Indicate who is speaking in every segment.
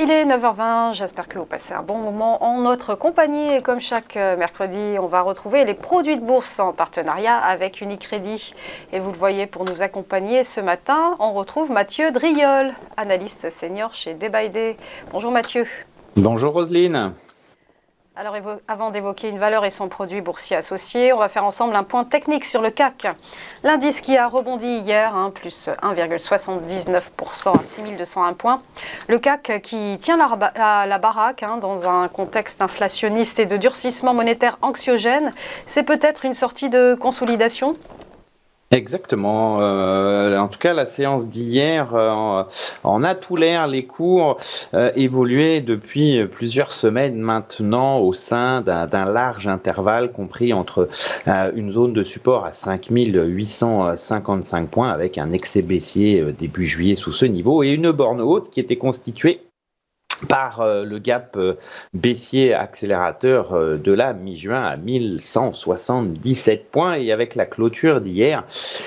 Speaker 1: Il est 9h20, j'espère que vous passez un bon moment en notre compagnie et comme chaque mercredi, on va retrouver les produits de bourse en partenariat avec Unicredit. Et vous le voyez, pour nous accompagner ce matin, on retrouve Mathieu Driol, analyste senior chez Day by Day. Bonjour Mathieu.
Speaker 2: Bonjour Roselyne.
Speaker 1: Alors avant d'évoquer une valeur et son produit boursier associé, on va faire ensemble un point technique sur le CAC. L'indice qui a rebondi hier, plus 1,79% à 6201 points. Le CAC qui tient la baraque dans un contexte inflationniste et de durcissement monétaire anxiogène. C'est peut-être une sortie de consolidation ?
Speaker 2: Exactement. En tout cas, la séance d'hier en a tout l'air. Les cours évoluaient depuis plusieurs semaines maintenant au sein d'un large intervalle compris entre une zone de support à 5855 points avec un excès baissier début juillet sous ce niveau et une borne haute qui était constituée par le gap baissier accélérateur de la mi-juin à 1177 points. Et avec la clôture d'hier,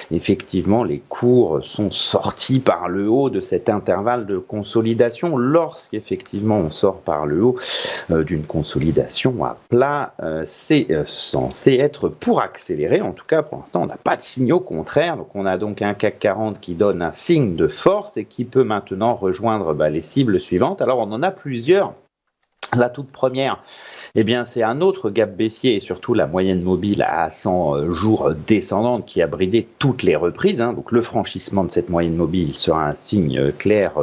Speaker 2: effectivement, les cours sont sortis par le haut de cet intervalle de consolidation. Lorsqu'effectivement on sort par le haut d'une consolidation à plat, c'est censé être pour accélérer. En tout cas, pour l'instant, on n'a pas de signaux contraires. Donc, on a donc un CAC 40 qui donne un signe de force et qui peut maintenant rejoindre les cibles suivantes. Alors, on en a plusieurs. La toute première, c'est un autre gap baissier et surtout la moyenne mobile à 100 jours descendante qui a bridé toutes les reprises. Donc le franchissement de cette moyenne mobile sera un signe clair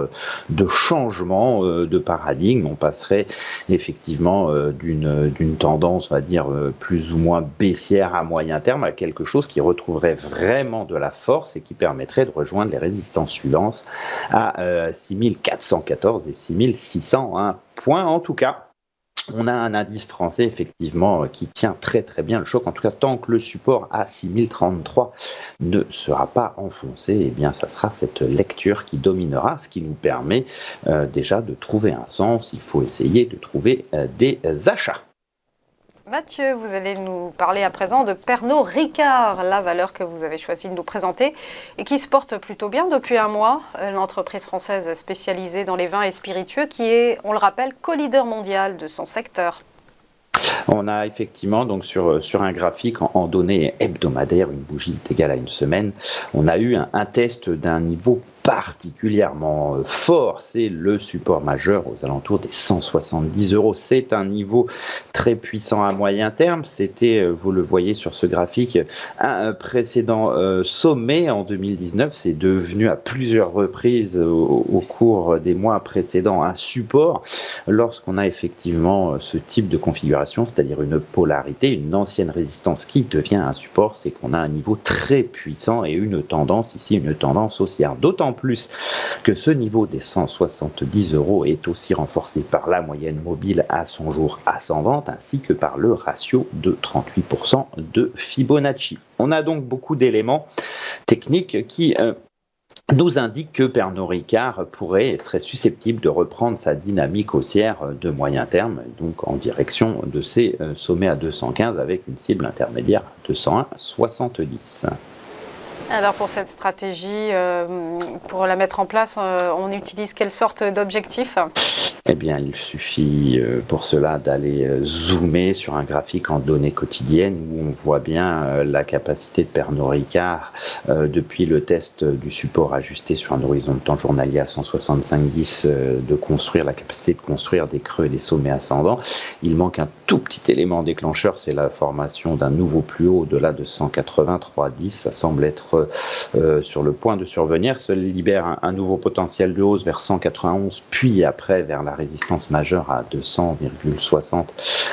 Speaker 2: de changement de paradigme. On passerait effectivement d'une tendance, on va dire, plus ou moins baissière à moyen terme à quelque chose qui retrouverait vraiment de la force et qui permettrait de rejoindre les résistances suivantes à 6414 et 6601 points. En tout cas, on a un indice français effectivement qui tient très très bien le choc. En tout cas, tant que le support à 6033 ne sera pas enfoncé, ça sera cette lecture qui dominera, ce qui nous permet déjà de trouver un sens. Il faut essayer de trouver des achats.
Speaker 1: Mathieu, vous allez nous parler à présent de Pernod Ricard, la valeur que vous avez choisi de nous présenter et qui se porte plutôt bien depuis un mois. L'entreprise française spécialisée dans les vins et spiritueux qui est, on le rappelle, co-leader mondial de son secteur.
Speaker 2: On a effectivement donc sur un graphique en données hebdomadaires, une bougie est égale à une semaine, on a eu un test d'un niveau particulièrement fort, c'est le support majeur aux alentours des 170 €. C'est un niveau très puissant à moyen terme. C'était, vous le voyez sur ce graphique, un précédent sommet en 2019. C'est devenu à plusieurs reprises au cours des mois précédents un support lorsqu'on a effectivement ce type de configuration, c'est-à-dire une polarité, une ancienne résistance qui devient un support. C'est qu'on a un niveau très puissant et une tendance ici, une tendance haussière. D'autant plus que ce niveau des 170 € est aussi renforcé par la moyenne mobile à 100 jours ascendante ainsi que par le ratio de 38% de Fibonacci. On a donc beaucoup d'éléments techniques qui nous indiquent que Pernod Ricard pourrait et serait susceptible de reprendre sa dynamique haussière de moyen terme, donc en direction de ces sommets à 215 avec une cible intermédiaire à 201,70.
Speaker 1: Alors pour cette stratégie, pour la mettre en place, on utilise quelle sorte d'objectif ?
Speaker 2: Il suffit pour cela d'aller zoomer sur un graphique en données quotidiennes où on voit bien la capacité de Pernod Ricard depuis le test du support ajusté sur un horizon de temps journalier à 165,10 de construire la capacité de construire des creux et des sommets ascendants. Il manque un tout petit élément déclencheur, c'est la formation d'un nouveau plus haut au-delà de 183,10. Ça semble être sur le point de survenir. Se libère un nouveau potentiel de hausse vers 191, puis après vers la résistance majeure à 200,60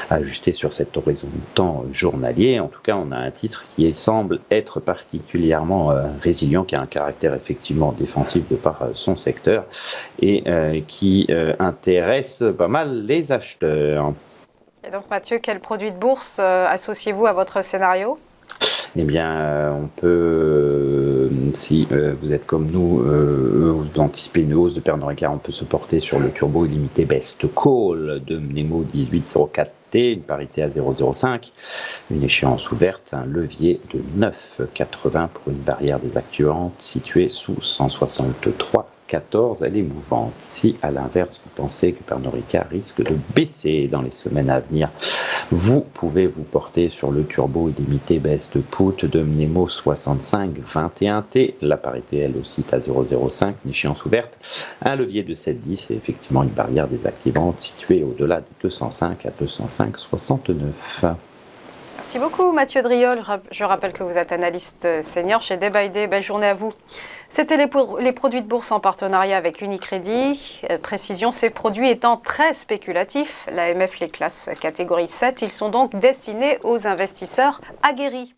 Speaker 2: ajusté sur cet horizon de temps journalier. En tout cas, on a un titre qui semble être particulièrement résilient, qui a un caractère effectivement défensif de par son secteur et qui intéresse pas mal les acheteurs.
Speaker 1: Et donc Mathieu, quel produit de bourse associez-vous à votre scénario ?
Speaker 2: On peut, si vous êtes comme nous, vous anticipez une hausse de Pernod Ricard, on peut se porter sur le turbo illimité Best Call de Nemo 1804T, une parité à 0,05, une échéance ouverte, un levier de 9,80 pour une barrière désactuante située sous 163,80. 14, elle est mouvante. Si à l'inverse, vous pensez que Pernod Ricard risque de baisser dans les semaines à venir, vous pouvez vous porter sur le turbo illimité best put de Mnemo 65 21T. La parité, elle aussi, est à 0,05, une échéance ouverte. Un levier de 7,10 et effectivement une barrière désactivante située au-delà des 205 à 205,69.
Speaker 1: Merci beaucoup Mathieu Driol. Je rappelle que vous êtes analyste senior chez Day by Day. Belle journée à vous. C'était les produits de bourse en partenariat avec Unicredit. Précision, ces produits étant très spéculatifs, l'AMF les classe catégorie 7, ils sont donc destinés aux investisseurs aguerris.